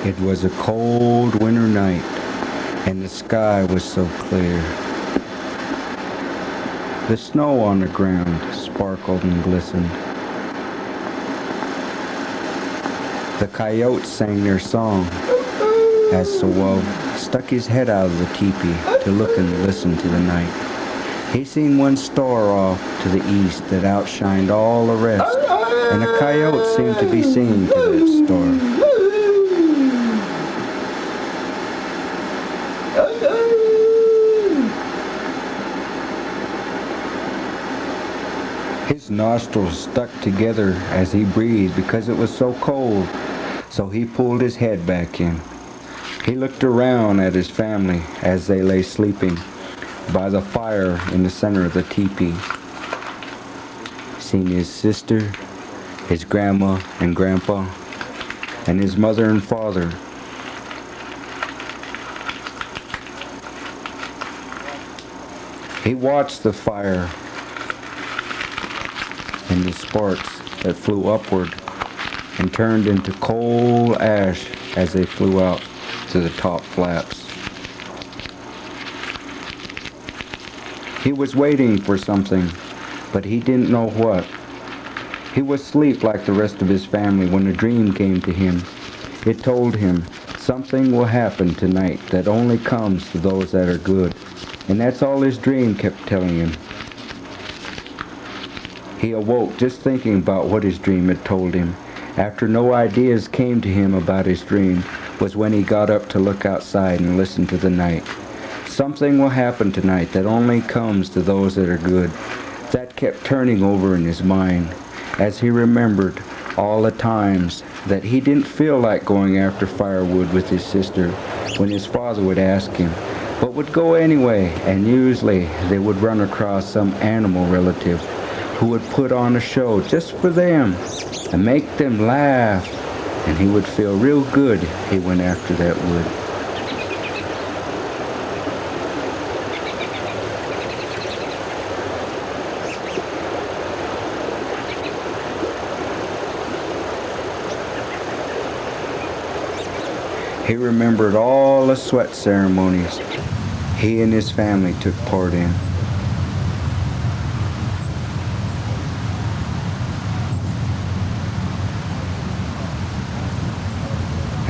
It was a cold winter night, and the sky was so clear. The snow on the ground sparkled and glistened. The coyotes sang their song as SooWuv stuck his head out of the teepee to look and listen to the night. He seen one star off to the east that outshined all the rest, and a coyote seemed to be singing to that star. His nostrils stuck together as he breathed because it was so cold, so he pulled his head back in. He looked around at his family as they lay sleeping by the fire in the center of the teepee. Seen his sister, his grandma and grandpa, and his mother and father. He watched the fire and the sparks that flew upward and turned into cold ash as they flew out to the top flaps. He was waiting for something, but he didn't know what. He was asleep like the rest of his family when a dream came to him. It told him, something will happen tonight that only comes to those that are good. And that's all his dream kept telling him. He awoke just thinking about what his dream had told him. After no ideas came to him about his dream was when he got up to look outside and listen to the night. Something will happen tonight that only comes to those that are good. That kept turning over in his mind as he remembered all the times that he didn't feel like going after firewood with his sister when his father would ask him, but would go anyway, and usually they would run across some animal relative who would put on a show just for them and make them laugh, and he would feel real good he went after that wood. He remembered all the sweat ceremonies he and his family took part in.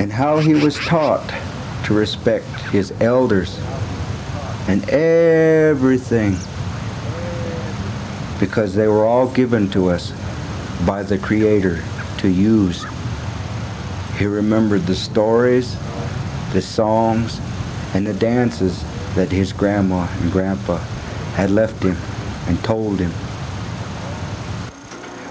And how he was taught to respect his elders and everything, because they were all given to us by the Creator to use. He remembered the stories, the songs, and the dances that his grandma and grandpa had left him and told him.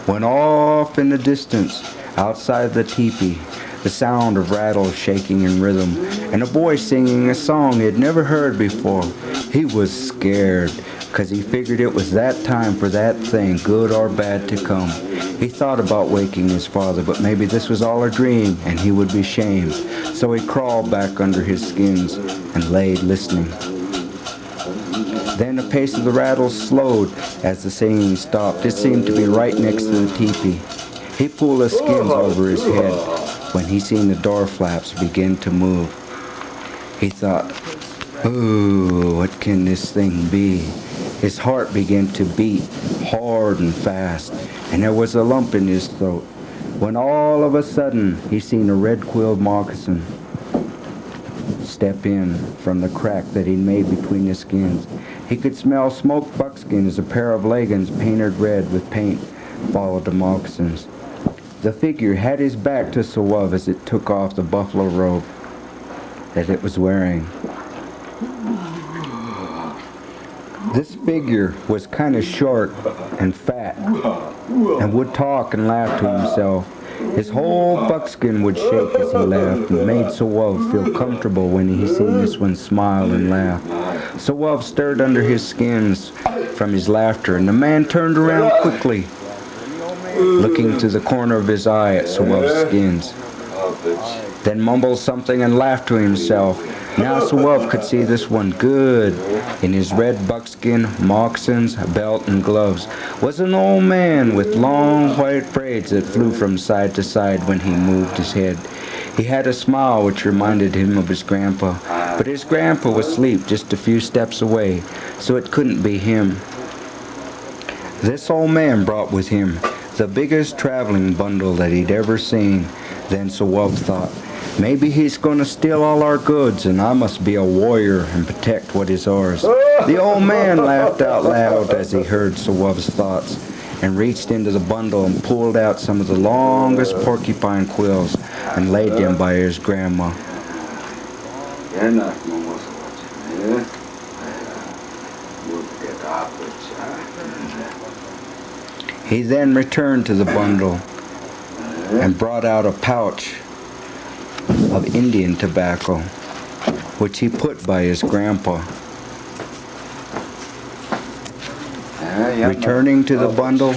When off in the distance, outside the teepee, the sound of rattles shaking in rhythm, and a boy singing a song he had never heard before. He was scared, because he figured it was that time for that thing, good or bad, to come. He thought about waking his father, but maybe this was all a dream, and he would be shamed. So he crawled back under his skins and laid listening. Then the pace of the rattles slowed as the singing stopped. It seemed to be right next to the teepee. He pulled the skins over his head when he seen the door flaps begin to move. He thought, "Ooh, what can this thing be?" His heart began to beat hard and fast, and there was a lump in his throat, when all of a sudden he seen a red-quilled moccasin step in from the crack that he'd made between the skins. He could smell smoked buckskin as a pair of leggings painted red with paint followed the moccasins. The figure had his back to SooWuv as it took off the buffalo robe that it was wearing. This figure was kind of short and fat and would talk and laugh to himself. His whole buckskin would shake as he laughed and made SooWuv feel comfortable when he seen this one smile and laugh. SooWuv stirred under his skins from his laughter, and the man turned around quickly, looking to the corner of his eye at SooWuv's skins. Then mumbled something and laughed to himself. Now SooWuv could see this one good. In his red buckskin, moccasins, belt, and gloves was an old man with long white braids that flew from side to side when he moved his head. He had a smile which reminded him of his grandpa, but his grandpa was asleep just a few steps away, so it couldn't be him. This old man brought with him the biggest traveling bundle that he'd ever seen. Then SooWuv thought, maybe he's going to steal all our goods, and I must be a warrior and protect what is ours. The old man laughed out loud as he heard SooWuv's thoughts, and reached into the bundle and pulled out some of the longest porcupine quills and laid them by his grandma. He then returned to the bundle and brought out a pouch of Indian tobacco, which he put by his grandpa. Returning to the bundle,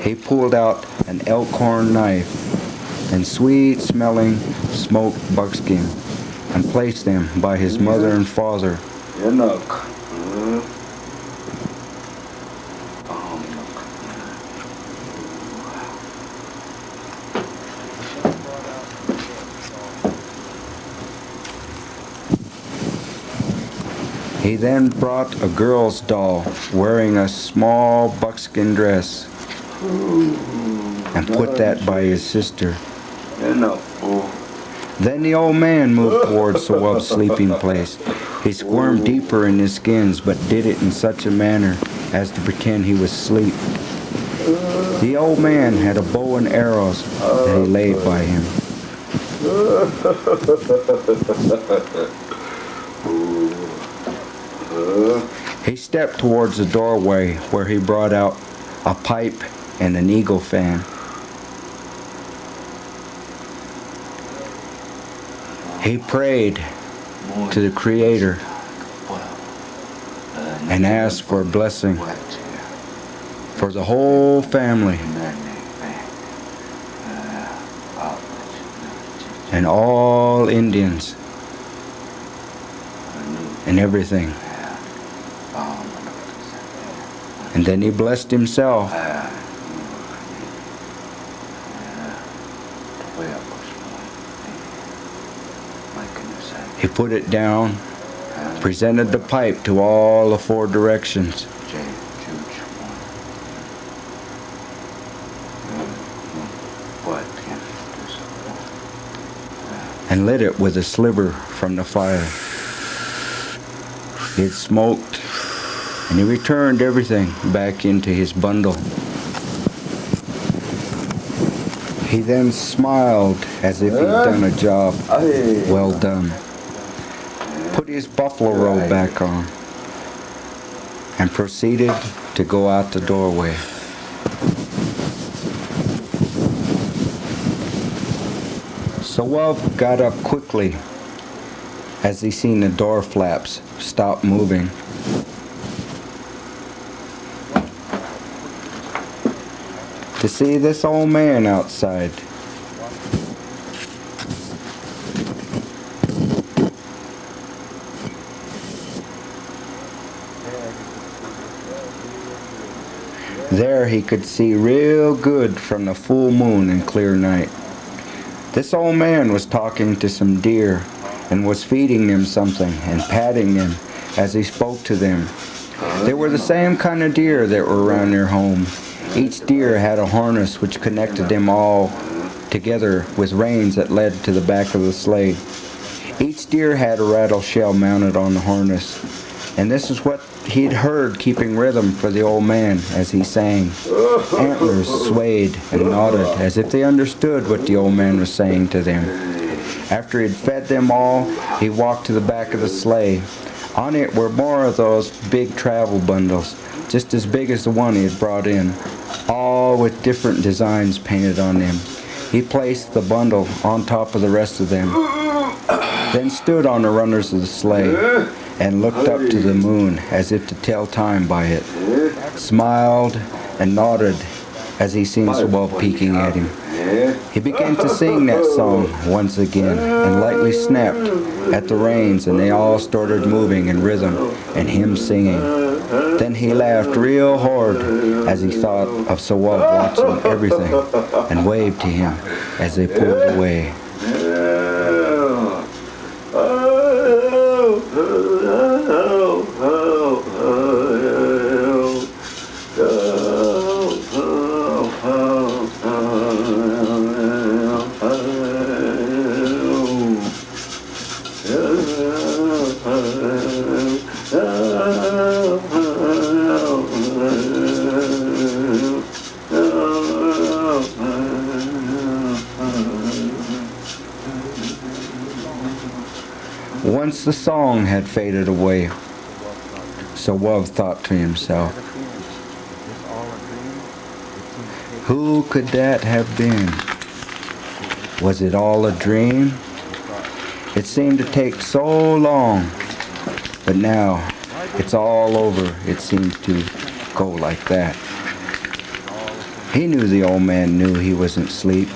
he pulled out an elkhorn knife and sweet-smelling smoked buckskin and placed them by his mother and father. He then brought a girl's doll wearing a small buckskin dress and put that by his sister. Then the old man moved towards SooWuv's sleeping place. He squirmed deeper in his skins, but did it in such a manner as to pretend he was asleep. The old man had a bow and arrows that he laid by him. He stepped towards the doorway where he brought out a pipe and an eagle fan. He prayed to the Creator and asked for a blessing for the whole family and all Indians and everything. And then he blessed himself. He put it down, presented the pipe to all the four directions. And lit it with a sliver from the fire. It smoked, and he returned everything back into his bundle. He then smiled as if he'd done a job well done. Put his buffalo robe back on and proceeded to go out the doorway. SooWuv got up quickly as he seen the door flaps stop moving. To see this old man outside. There he could see real good from the full moon and clear night. This old man was talking to some deer and was feeding them something and patting them as he spoke to them. They were the same kind of deer that were around their home. Each deer had a harness which connected them all together with reins that led to the back of the sleigh. Each deer had a rattle shell mounted on the harness, and this is what he'd heard keeping rhythm for the old man as he sang. Antlers swayed and nodded as if they understood what the old man was saying to them. After he'd fed them all, he walked to the back of the sleigh. On it were more of those big travel bundles, just as big as the one he had brought in, all with different designs painted on them. He placed the bundle on top of the rest of them, then stood on the runners of the sleigh and looked up to the moon as if to tell time by it, smiled and nodded as he seen SooWuv peeking at him. He began to sing that song once again and lightly snapped at the reins, and they all started moving in rhythm and him singing. Then he laughed real hard as he thought of SooWuv watching everything and waved to him as they pulled away. Once the song had faded away, SooWuv thought to himself, who could that have been? Was it all a dream? It seemed to take so long, but now it's all over. It seems to go like that. He knew the old man knew he wasn't asleep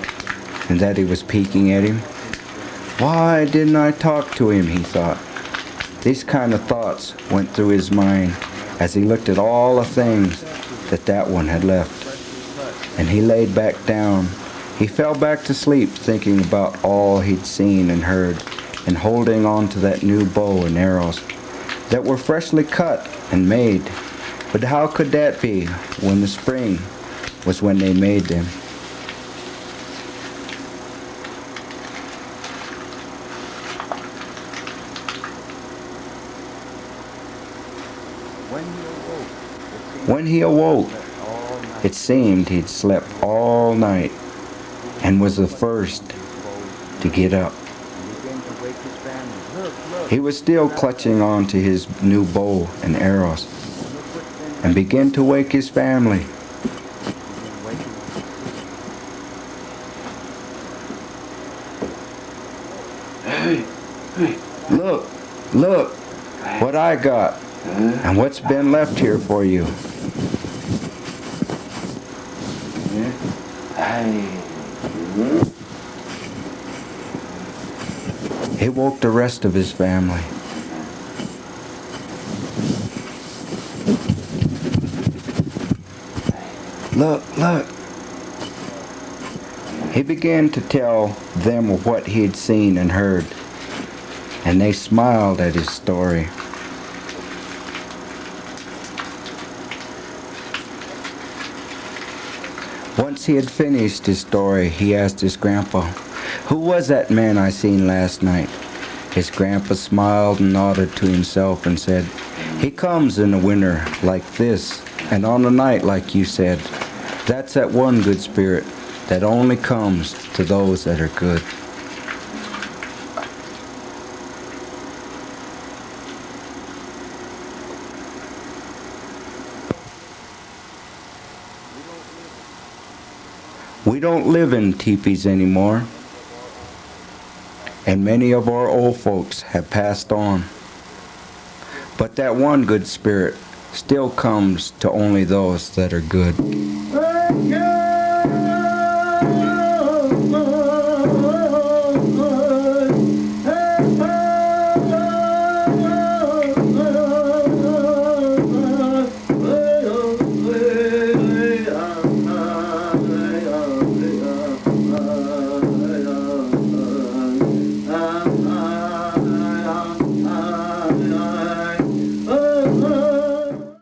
and that he was peeking at him. Why didn't I talk to him, he thought. These kind of thoughts went through his mind as he looked at all the things that one had left. And he laid back down. He fell back to sleep thinking about all he'd seen and heard and holding on to that new bow and arrows that were freshly cut and made. But how could that be when the spring was when they made them? When he awoke, it seemed he'd slept all night and was the first to get up. He was still clutching on to his new bow and arrows and began to wake his family. Hey, look, what I got and what's been left here for you. He woke the rest of his family. Look. He began to tell them what he had seen and heard, and they smiled at his story. Once he had finished his story, he asked his grandpa, "Who was that man I seen last night?" His grandpa smiled and nodded to himself and said, "He comes in the winter like this, and on a night like you said. That's that one good spirit that only comes to those that are good." We don't live in teepees anymore, and many of our old folks have passed on. But that one good spirit still comes to only those that are good.